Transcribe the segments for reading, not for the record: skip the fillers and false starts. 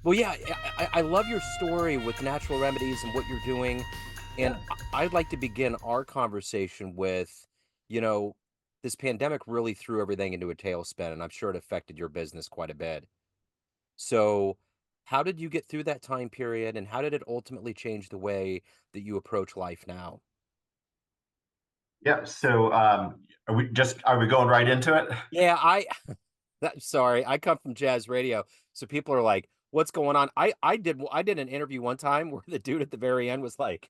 Well, yeah, I love your story with natural remedies and what you're doing. And Yeah. I'd like to begin our conversation with, you know, this pandemic really threw everything into a tailspin, and I'm sure it affected your business quite a bit. So, how did you get through that time period, and how did it ultimately change the way that you approach life now? Yeah. So are we going right into it? Yeah, sorry, I come from jazz radio, so people are like, "What's going on?" I did an interview one time where the dude at the very end was like,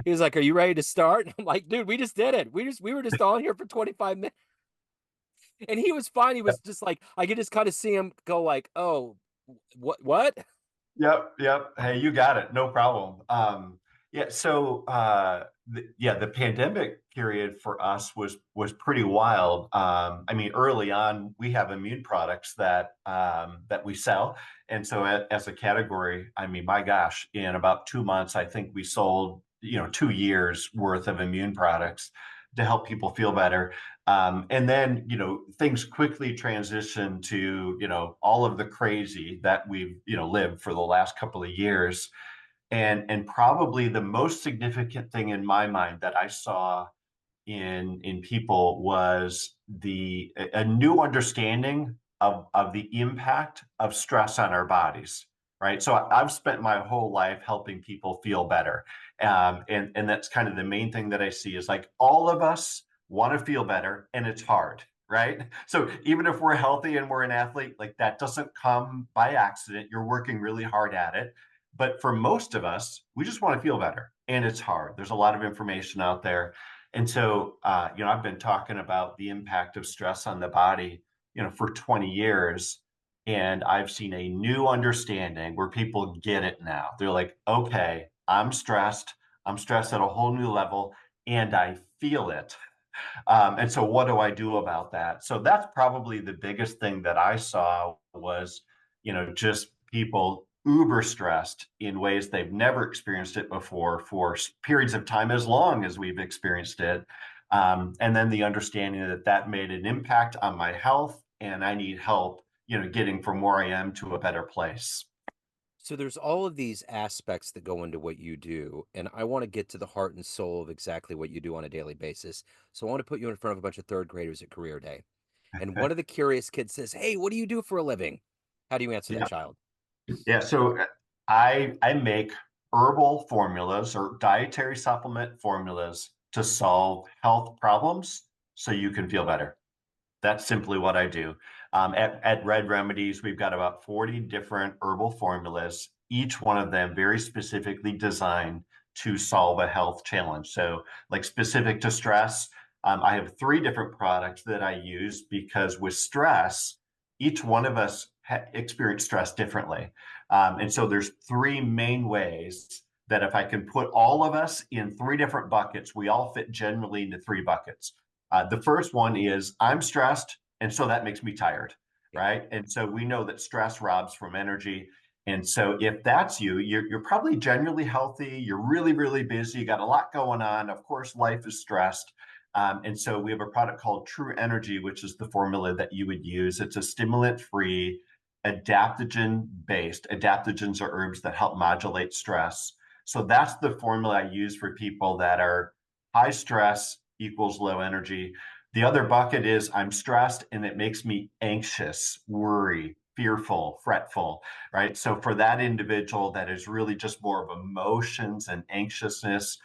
he was like, "Are you ready to start?" And I'm like, "Dude, we just did it. We were just on here for 25 minutes." And he was fine. He was just like, I could just kind of see him go like, "Oh, what?" Yep, yep. Hey, you got it. No problem. Yeah, so the pandemic period for us was pretty wild. I mean, early on, we have immune products that we sell, and so as a category, I mean, my gosh, in about 2 months, I think we sold 2 years worth of immune products to help people feel better. And then, things quickly transitioned to, all of the crazy that we've, lived for the last couple of years. And probably the most significant thing in my mind that I saw in people was a new understanding of the impact of stress on our bodies. Right. So I've spent my whole life helping people feel better. And that's kind of the main thing that I see is like all of us want to feel better and it's hard. Right. So even if we're healthy and we're an athlete, like that doesn't come by accident. You're working really hard at it. But for most of us, we just want to feel better and it's hard. There's a lot of information out there. And so, I've been talking about the impact of stress on the body, for 20 years. And I've seen a new understanding where people get it now. They're like, okay, I'm stressed. I'm stressed at a whole new level and I feel it. And so what do I do about that? So that's probably the biggest thing that I saw was, just people uber stressed in ways they've never experienced it before for periods of time as long as we've experienced it. And then the understanding that that made an impact on my health and I need help, getting from where I am to a better place. So there's all of these aspects that go into what you do, and I want to get to the heart and soul of exactly what you do on a daily basis. So I want to put you in front of a bunch of third graders at career day. And one of the curious kids says, "Hey, what do you do for a living?" How do you answer that Yeah. child? Yeah. So I make herbal formulas or dietary supplement formulas to solve health problems so you can feel better. That's simply what I do. At Redd Remedies, we've got about 40 different herbal formulas, each one of them very specifically designed to solve a health challenge. So, like specific to stress, I have three different products that I use because with stress, each one of us experience stress differently. And so there's three main ways that if I can put all of us in three different buckets, we all fit generally into three buckets. The first one is I'm stressed, and so that makes me tired, Yeah. right? And so we know that stress robs from energy. And so if that's you, you're probably generally healthy, you're really, really busy, you got a lot going on. Of course, life is stressed. And so we have a product called True Energy, which is the formula that you would use. It's a stimulant free, adaptogen based. Adaptogens are herbs that help modulate stress. So that's the formula I use for people that are high stress equals low energy. The other bucket is I'm stressed and it makes me anxious, worry, fearful, fretful, right? So for that individual that is really just more of emotions and anxiousness,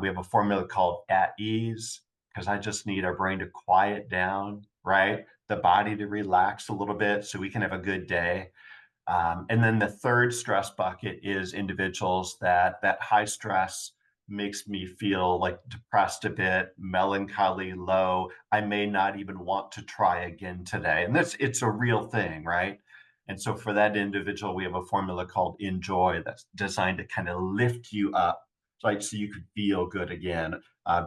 we have a formula called At Ease because I just need our brain to quiet down, right? The body to relax a little bit so we can have a good day. And then the third stress bucket is individuals that high stress makes me feel like depressed a bit, melancholy, low. I may not even want to try again today. And it's a real thing, right? And so for that individual, we have a formula called Enjoy that's designed to kind of lift you up, right? So you could feel good again.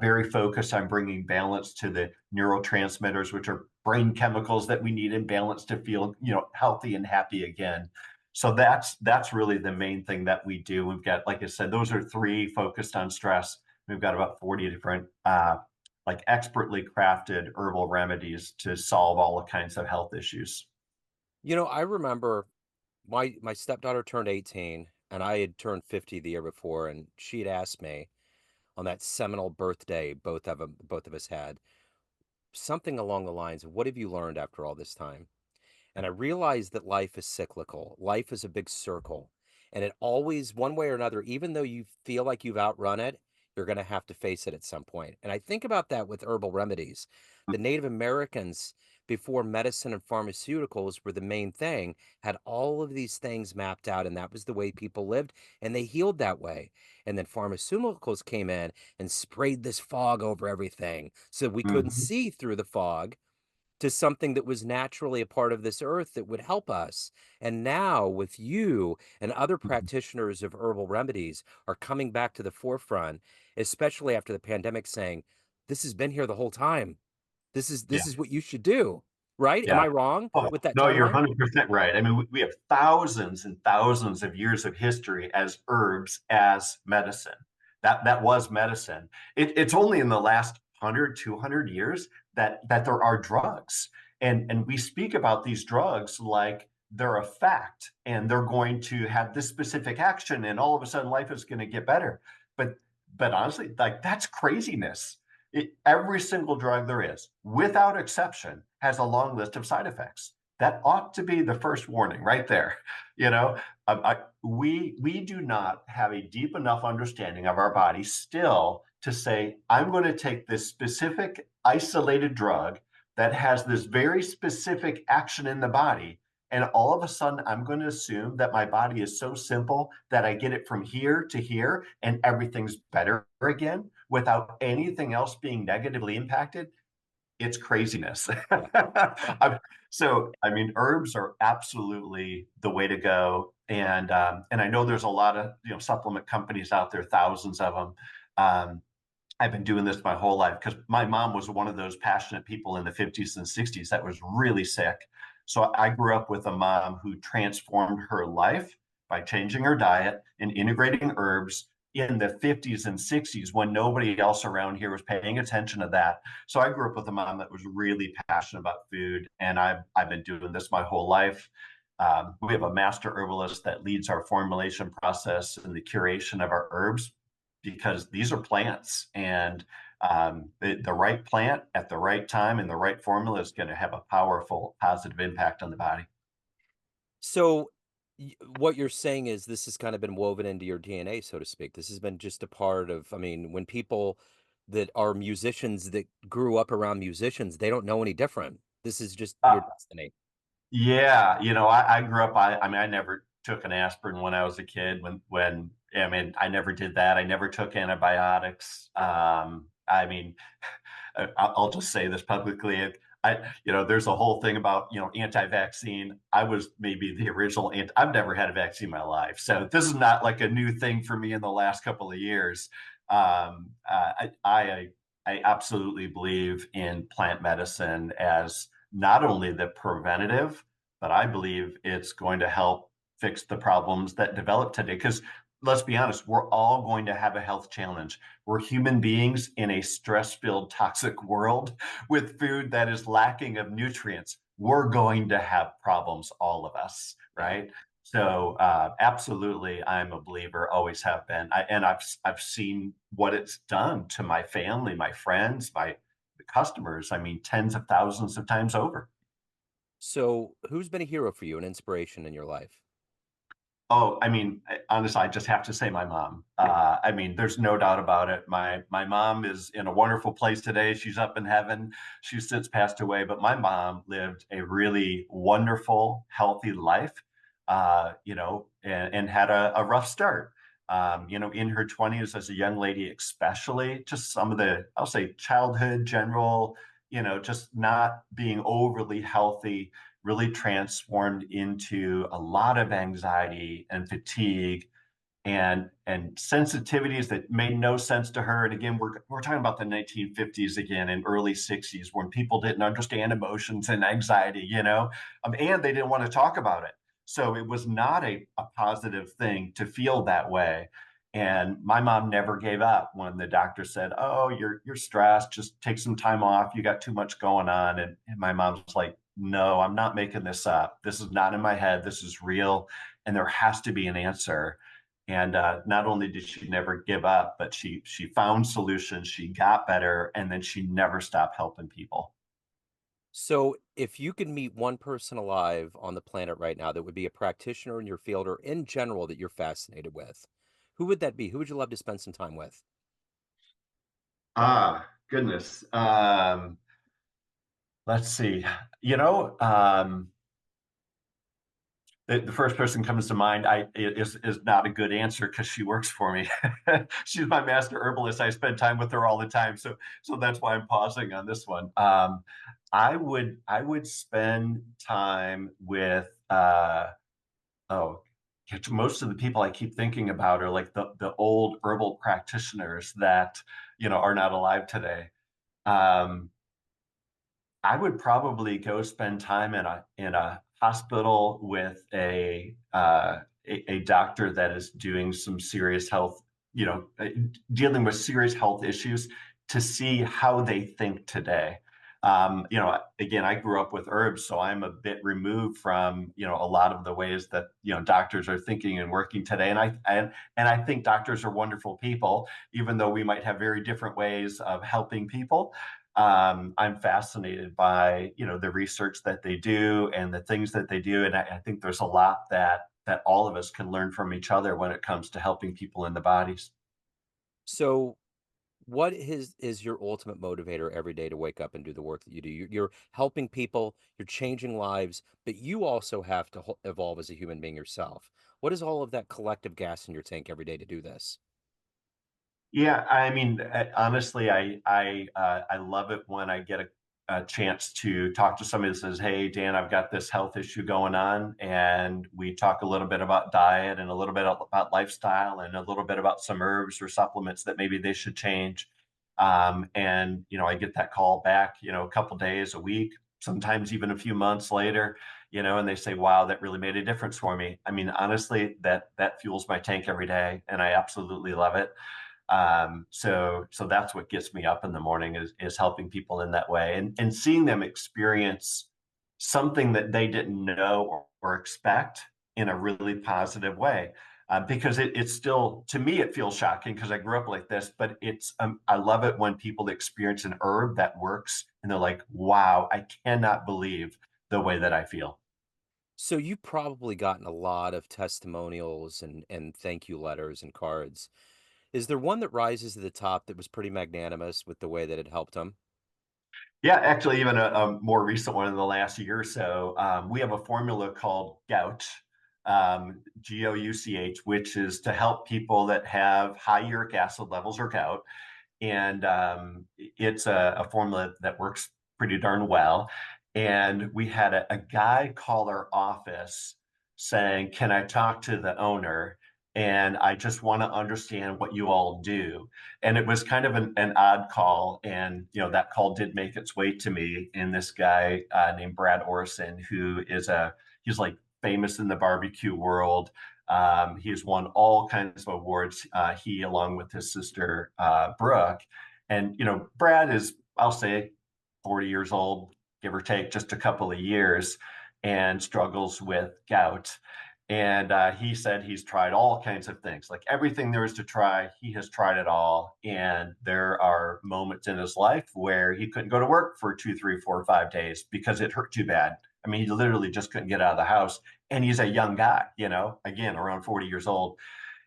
Very focused on bringing balance to the neurotransmitters, which are brain chemicals that we need in balance to feel, healthy and happy again. So that's really the main thing that we do. We've got, like I said, those are three focused on stress. We've got about 40 different, like expertly crafted herbal remedies to solve all kinds of health issues. I remember my stepdaughter turned 18 and I had turned 50 the year before, and she'd asked me on that seminal birthday both of us had something along the lines of, what have you learned after all this time? And I realized that life is cyclical. Life is a big circle. And it always, one way or another, even though you feel like you've outrun it, you're going to have to face it at some point. And I think about that with herbal remedies. The Native Americans, before medicine and pharmaceuticals were the main thing, had all of these things mapped out, and that was the way people lived, and they healed that way. And then pharmaceuticals came in and sprayed this fog over everything so we couldn't Mhm. see through the fog to something that was naturally a part of this earth that would help us. And now, with you and other practitioners of herbal remedies are coming back to the forefront, especially after the pandemic, saying, this has been here the whole time. This is Yeah. this is what you should do. Right? Am Yeah. I wrong Oh, with that no, you're timeline? 100% right. I mean, we have thousands and thousands of years of history as herbs, as medicine. That was medicine. It's only in the last 100, 200 years that there are drugs. And we speak about these drugs like they're a fact and they're going to have this specific action and all of a sudden life is going to get better. But but honestly, like that's craziness. Every single drug there is, without exception, has a long list of side effects. That ought to be the first warning right there. You know, we do not have a deep enough understanding of our body still to say, I'm going to take this specific isolated drug that has this very specific action in the body. And all of a sudden, I'm going to assume that my body is so simple that I get it from here to here and everything's better again without anything else being negatively impacted. It's craziness. Yeah. Yeah. So, I mean, herbs are absolutely the way to go. And I know there's a lot of supplement companies out there, thousands of them. I've been doing this my whole life because my mom was one of those passionate people in the 50s and 60s that was really sick. So I grew up with a mom who transformed her life by changing her diet and integrating herbs in the 50s and 60s when nobody else around here was paying attention to that. So I grew up with a mom that was really passionate about food, and I've been doing this my whole life. We have a master herbalist that leads our formulation process and the curation of our herbs because these are plants and the right plant at the right time and the right formula is going to have a powerful positive impact on the body. So what you're saying is this has kind of been woven into your DNA, so to speak. This has been just a part of, I mean, when people that are musicians that grew up around musicians, they don't know any different. This is just your Uh, destiny. Yeah, I grew up. I mean, I never took an aspirin when I was a kid. When I mean, I never did that. I never took antibiotics. I mean, I'll just say this publicly. There's a whole thing about anti-vaccine. I was maybe the original. I've never had a vaccine in my life, so this is not like a new thing for me in the last couple of years. I absolutely believe in plant medicine as not only the preventative, but I believe it's going to help fix the problems that develop today. Because let's be honest, we're all going to have a health challenge. We're human beings in a stress filled, toxic world with food that is lacking of nutrients. We're going to have problems, all of us, Yeah. right? So absolutely, I'm a believer. Always have been. I've seen what it's done to my family, my friends, my customers. I mean, tens of thousands of times over. So who's been a hero for you, an inspiration in your life? Oh, I mean, honestly, I just have to say my mom. I mean, there's no doubt about it. My mom is in a wonderful place today. She's up in heaven. She's since passed away, but my mom lived a really wonderful, healthy life, and had a rough start. In her 20s as a young lady, especially, just some of the, I'll say, childhood general, just not being overly healthy really transformed into a lot of anxiety and fatigue and sensitivities that made no sense to her. And again, we're talking about the 1950s again and early 60s when people didn't understand emotions and anxiety, and they didn't want to talk about it. So it was not a positive thing to feel that way. And my mom never gave up when the doctor said, "Oh, you're stressed. Just take some time off. You got too much going on." And my mom's like, no, I'm not making this up. This is not in my head. This is real. And there has to be an answer. And not only did she never give up, but she found solutions. She got better, and then she never stopped helping people. So, if you could meet one person alive on the planet right now that would be a practitioner in your field or in general that you're fascinated with, who would that be? Who would you love to spend some time with? Goodness. Let's see. You know, the first person comes to mind is not a good answer because she works for me. She's my master herbalist. I spend time with her all the time, so that's why I'm pausing on this one. I would spend time with oh, most of the people I keep thinking about are like the old herbal practitioners that are not alive today. Um, I would probably go spend time in a hospital with a doctor that is doing some serious health, dealing with serious health issues to see how they think today. Again, I grew up with herbs, so I'm a bit removed from a lot of the ways that doctors are thinking and working today. And I think doctors are wonderful people, even though we might have very different ways of helping people. I'm fascinated by the research that they do and the things that they do, and I think there's a lot that all of us can learn from each other when it comes to helping people in the bodies. So, what is your ultimate motivator every day to wake up and do the work that you do? You're helping people, you're changing lives, but you also have to evolve as a human being yourself. What is all of that collective gas in your tank every day to do this? Yeah, I mean, honestly, I love it when I get a chance to talk to somebody that says, "Hey, Dan, I've got this health issue going on," and we talk a little bit about diet and a little bit about lifestyle and a little bit about some herbs or supplements that maybe they should change. And I get that call back, a couple days, a week, sometimes even a few months later, and they say, "Wow, that really made a difference for me." I mean, honestly, that fuels my tank every day, and I absolutely love it. So that's what gets me up in the morning is helping people in that way and seeing them experience something that they didn't know or expect in a really positive way. Because it's still, to me, it feels shocking because I grew up like this, but I love it when people experience an herb that works and they're like, wow, I cannot believe the way that I feel. So you've probably gotten a lot of testimonials and thank you letters and cards. Is there one that rises to the top that was pretty magnanimous with the way that it helped them? Yeah, actually, even a more recent one in the last year or so. We have a formula called gout, GOUCH, which is to help people that have high uric acid levels or gout. And it's a formula that works pretty darn well. And we had a guy call our office saying, "Can I talk to the owner? And I just want to understand what you all do." And it was kind of an odd call. And, that call did make its way to me. And this guy named Brad Orson, he's like famous in the barbecue world. He's won all kinds of awards. He, along with his sister, Brooke. And, Brad is, I'll say, 40 years old, give or take just a couple of years, and struggles with gout. And he said he's tried all kinds of things, like everything there is to try. He has tried it all. And there are moments in his life where he couldn't go to work for 2, 3, 4, 5 days because it hurt too bad. I mean, he literally just couldn't get out of the house. And he's a young guy, again, around 40 years old.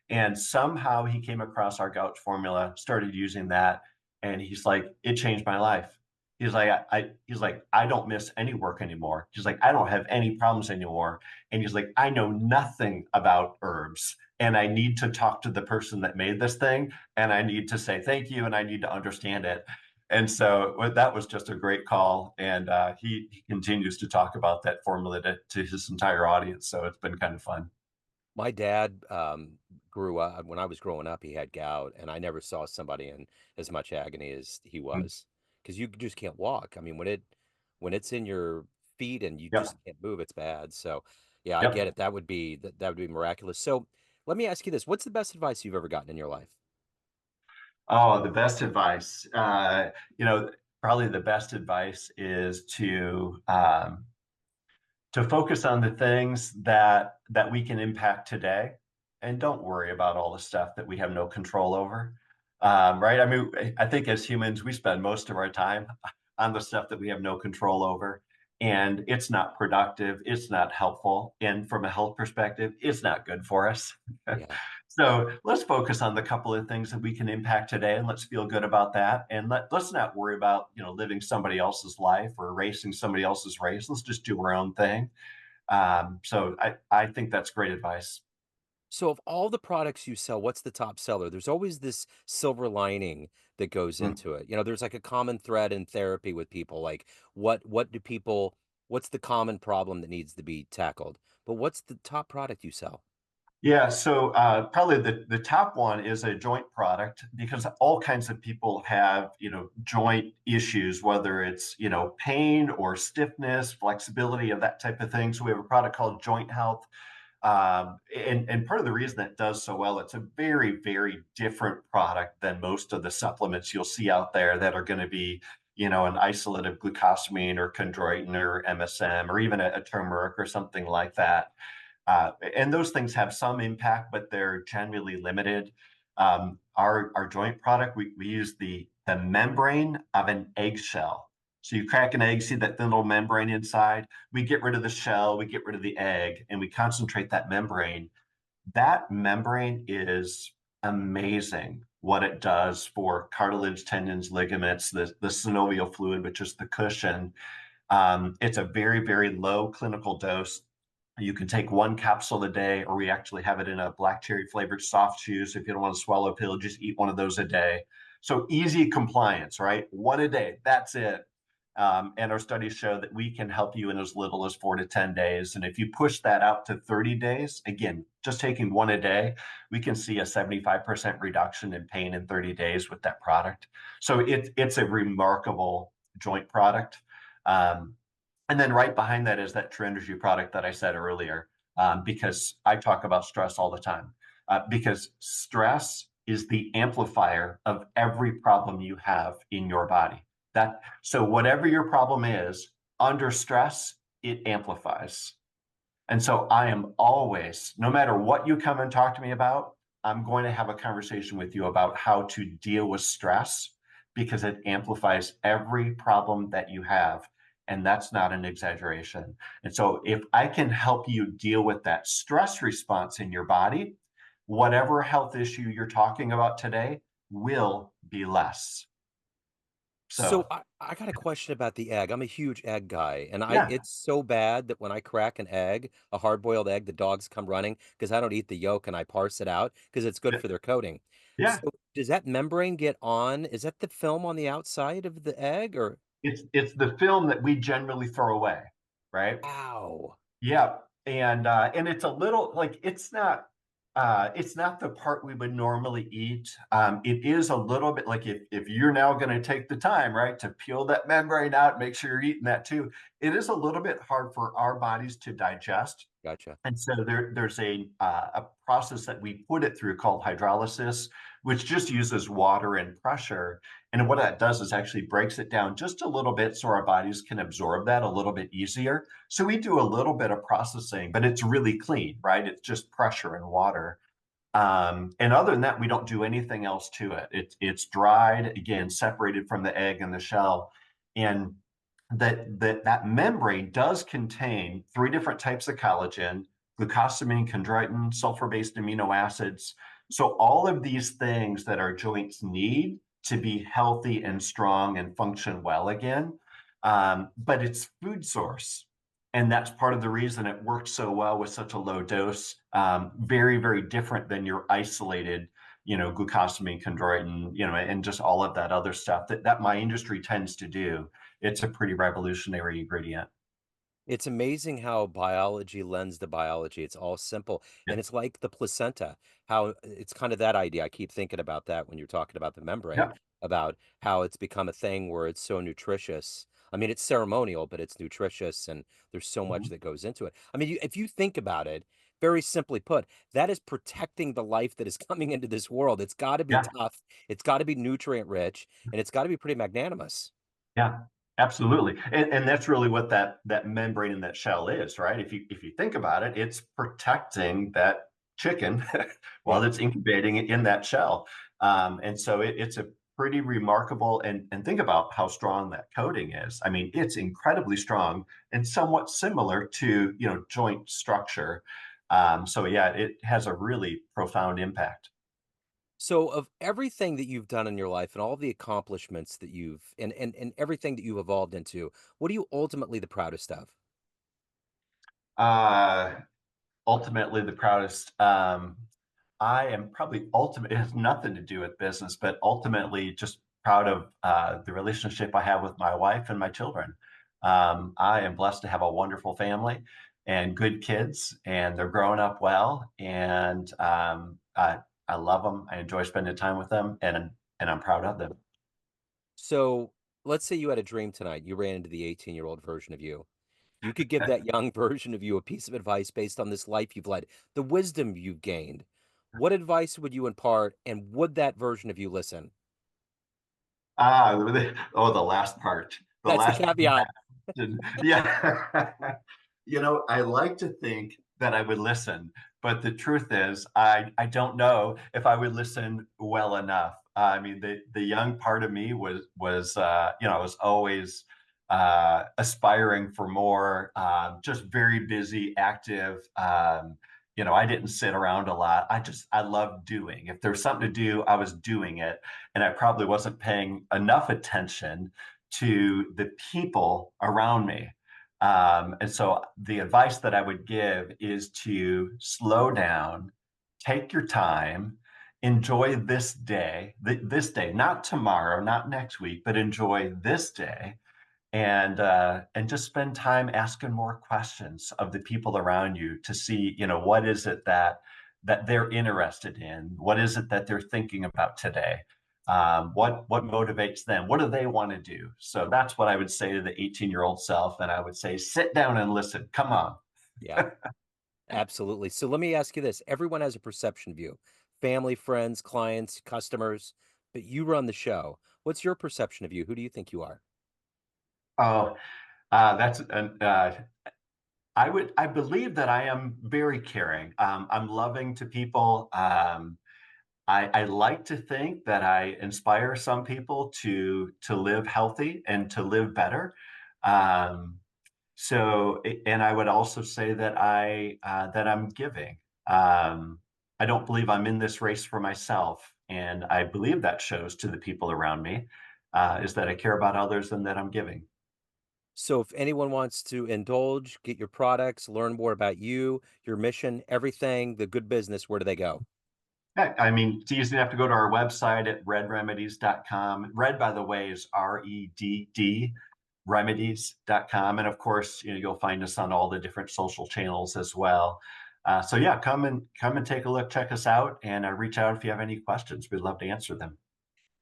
And somehow he came across our gout formula, started using that, and he's like, it changed my life. He's like, I don't miss any work anymore. He's like, I don't have any problems anymore. And he's like, I know nothing about herbs. And I need to talk to the person that made this thing. And I need to say thank you. And I need to understand it. And so that was just a great call. And he continues to talk about that formula to his entire audience. So it's been kind of fun. My dad grew up when I was growing up, he had gout, and I never saw somebody in as much agony as he was because you just can't walk. I mean, when it's in your feet and you just Yep. can't move, it's bad. So, yeah, I get Yep. it. That would be miraculous. So, let me ask you this: what's the best advice you've ever gotten in your life? Oh, the best advice. Probably the best advice is to to focus on the things that we can impact today, and don't worry about all the stuff that we have no control over. Right? I mean, I think as humans, we spend most of our time on the stuff that we have no control over, and it's not productive, it's not helpful, and from a health perspective, it's not good for us. Yeah. So let's focus on the couple of things that we can impact today, and let's feel good about that. And let's not worry about, living somebody else's life or racing somebody else's race. Let's just do our own thing. So I think that's great advice. So of all the products you sell, what's the top seller? There's always this silver lining that goes Mm. into it. There's like a common thread in therapy with people. Like what do people what's the common problem that needs to be tackled? But what's the top product you sell? Yeah, so probably the top one is a joint product because all kinds of people have, joint issues, whether it's, pain or stiffness, flexibility of that type of thing. So we have a product called Joint Health. And part of the reason that does so well, it's a very, very different product than most of the supplements you'll see out there that are going to be, an isolate of glucosamine or chondroitin or MSM or even a turmeric or something like that. And those things have some impact, but they're generally limited. Our joint product, we use the membrane of an eggshell. So you crack an egg, see that thin little membrane inside. We get rid of the shell, we get rid of the egg, and we concentrate that membrane. That membrane is amazing what it does for cartilage, tendons, ligaments, the synovial fluid, which is the cushion. It's a very, very low clinical dose. You can take one capsule a day, or we actually have it in a black cherry flavored soft chew. So if you don't want to swallow a pill, just eat one of those a day. So easy compliance, right? One a day, that's it. And our studies show that we can help you in as little as 4 to 10 days. And if you push that out to 30 days, again, just taking one a day, we can see a 75% reduction in pain in 30 days with that product. So it's a remarkable joint product. Um, and then right behind that is that True Energy product that I said earlier, because I talk about stress all the time. Because stress is the amplifier of every problem you have in your body. So whatever your problem is, under stress, it amplifies. And so I am always, no matter what you come and talk to me about, I'm going to have a conversation with you about how to deal with stress because it amplifies every problem that you have. And that's not an exaggeration. And so if I can help you deal with that stress response in your body, whatever health issue you're talking about today will be less. So So, I got a question about the egg. I'm a huge egg guy, and I yeah, it's so bad that when I crack an egg, a hard-boiled egg, the dogs come running because I don't eat the yolk and I parse it out because it's good yeah, for their coating. yeah. So does that membrane get on? Is that the film on the outside of the egg or It's the film that we generally throw away, right? ow? Yeah, and it's a little like it's not the part we would normally eat. It is a little bit like if you're now going to take the time, right, to peel that membrane out, make sure you're eating that too. It is a little bit hard for our bodies to digest. Gotcha. And so there's a process that we put it through called hydrolysis, which just uses water and pressure. And what that does is actually breaks it down just a little bit so our bodies can absorb that a little bit easier. So we do a little bit of processing, but it's really clean, right? It's just pressure and water. And other than that, we don't do anything else to it. It's dried, again, separated from the egg and the shell. And that membrane does contain three different types of collagen, glucosamine, chondroitin, sulfur-based amino acids. So all of these things that our joints need to be healthy and strong and function well again. But it's food source. And that's part of the reason it works so well with such a low dose. Very, very different than your isolated, glucosamine, chondroitin, and just all of that other stuff that my industry tends to do. It's a pretty revolutionary ingredient. It's amazing how biology lends to biology. It's all simple. Yeah, And it's like the placenta, how it's kind of that idea. I keep thinking about that when you're talking about the membrane, yeah, about how it's become a thing where it's so nutritious. I mean, it's ceremonial, but it's nutritious and there's so much mhm, that goes into it. I mean, if you think about it, very simply put, that is protecting the life that is coming into this world. It's got to be yeah, tough, it's got to be nutrient rich, and it's got to be pretty magnanimous. yeah. Absolutely. And that's really what that membrane in that shell is, right? If you think about it, it's protecting that chicken while Yeah. it's incubating in that shell. And so it's a pretty remarkable, and think about how strong that coating is. I mean, it's incredibly strong and somewhat similar to, joint structure. So yeah, it has a really profound impact. So of everything that you've done in your life and all the accomplishments that you've and everything that you've evolved into, what are you ultimately the proudest of? Uh, Ultimately the proudest. I am probably ultimate. It has nothing to do with business, but ultimately just proud of the relationship I have with my wife and my children. I am blessed to have a wonderful family and good kids, and they're growing up well. And I love them. I enjoy spending time with them, and I'm proud of them. So let's say you had a dream tonight. You ran into the 18-year-old version of you. You could give that young version of you a piece of advice based on this life you've led, the wisdom you've gained. What advice would you impart, and would that version of you listen? Oh, the last part. The That's the last caveat. question. Yeah. I like to think that I would listen, but the truth is, I don't know if I would listen well enough. I mean, the young part of me was always aspiring for more, just very busy, active. I didn't sit around a lot. I loved doing. If there's something to do, I was doing it, and I probably wasn't paying enough attention to the people around me. And so the advice that I would give is to slow down, take your time, enjoy this day, not tomorrow, not next week, but enjoy this day, and just spend time asking more questions of the people around you to see, what is it that they're interested in, what is it that they're thinking about today, what motivates them, what do they want to do. So that's what I would say to the 18-year-old self, and I would say sit down and listen, come on. Yeah, absolutely. So let me ask you this. Everyone has a perception of you, family, friends, clients, customers, but you run the show. What's your perception of you? Who do you think you are? Oh, that's an I believe that I am very caring. I'm loving to people. I like to think that I inspire some people to live healthy and to live better. Um, and I would also say that I'm giving. I don't believe I'm in this race for myself, and I believe that shows to the people around me, is that I care about others and that I'm giving. So if anyone wants to indulge, get your products, learn more about you, your mission, everything, the good business, where do they go? Yeah, I mean, it's easy enough to go to our website at redremedies.com. Red, by the way, is REDD, remedies.com. And of course, you'll find us on all the different social channels as well. So yeah, come and take a look, check us out, and reach out if you have any questions. We'd love to answer them.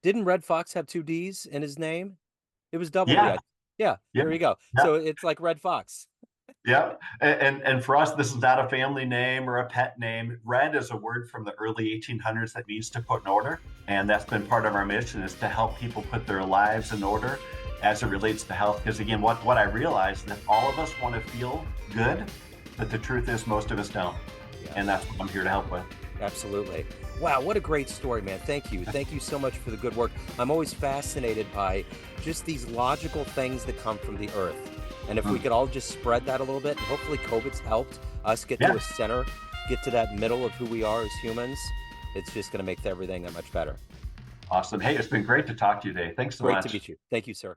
Didn't Red Fox have two D's in his name? It was double D. Yeah, Yeah, yeah, there you go. yeah. So it's like Red Fox. Yeah, and for us, this is not a family name or a pet name. Red is a word from the early 1800s that means to put in order, and that's been part of our mission is to help people put their lives in order as it relates to health. Because again, what I realized that all of us want to feel good, but the truth is most of us don't, and Yes, that's what I'm here to help with. absolutely. Wow, what a great story, man. Thank you. Thank you so much for the good work. I'm always fascinated by just these logical things that come from the earth. And if we Mm. could all just spread that a little bit, and hopefully COVID's helped us get to Yeah, a center, get to that middle of who we are as humans, it's just going to make everything that much better. awesome. Hey, it's been great to talk to you today. Thanks so Great to much. meet you. Thank you, sir.